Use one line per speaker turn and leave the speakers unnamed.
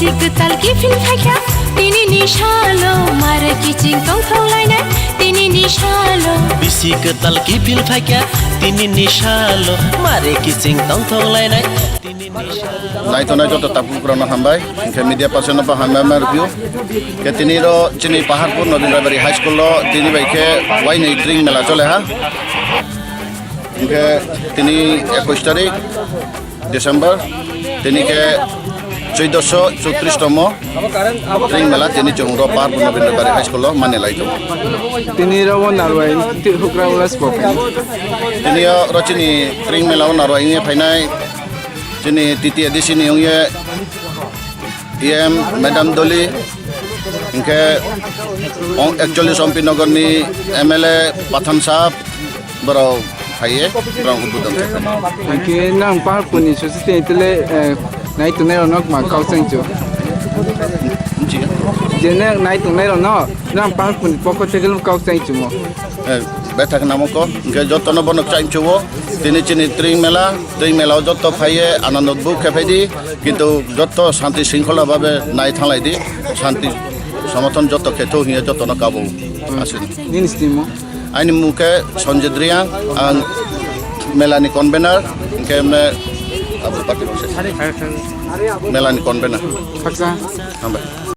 Bisi Kwtal ki film thakya tini nishalo mare kiching tong thong laina tini nishalo
Bisi Kwtal ki film thakya tini nishalo mare kiching tong thong laina tini nishalo
Nai to nai to tapu kurana hambai ke media person pa hamma review ke tini ro chini Paharpur Nodin Library High School lo tini bai ke wai nei Tring mela chole ha ke tini 21 tarik Desember tini ke 1434 তম ট্রিং মেলা তিনি chore Paharpur নবীন লিব্রারি high school মানে লাইতো
তিনি রবন নারওয়াই হুকরা উলাস পপে
তিনি রচিনি ট্রিং মেলা নারওয়াই ফাইনাই তিনি তৃতীয় addition ইয়ে ইএম ম্যাডাম দলি ইনকে 41 এমপি নগরনি এমএলএ পাঠান সাহেব বড় ভাইয়ে বড় উদ্বোধন
কি নাম পাহাড়পুনি সসিতে ইতলে নাই তো নাই রনক মা কাউসেং চো জেনে নাই তো নাই রন নাম পাহাড়পুনি পক থেকে কাউসেং চো মো
বেঠাক নামক ইনকে যতন বনক চাইম চো তিনি চিনি ট্রিং মেলাও যত ফাইয়ে আনন্দ বুক খেফাইদি কিন্তু যত শান্তি শৃঙ্খলা ভাবে নাই থালাইদি শান্তি সমর্থন যত খেতো হিয়ে যতন কাবো আসেন
নিনিস্তিমো
আইনি মুখে সঞ্জয় দ্রিয়াং আং মেলানি কনভেনার ইনকে মে আবু পাতি মেলানি কনভেনার
ফাকসা
হামবাই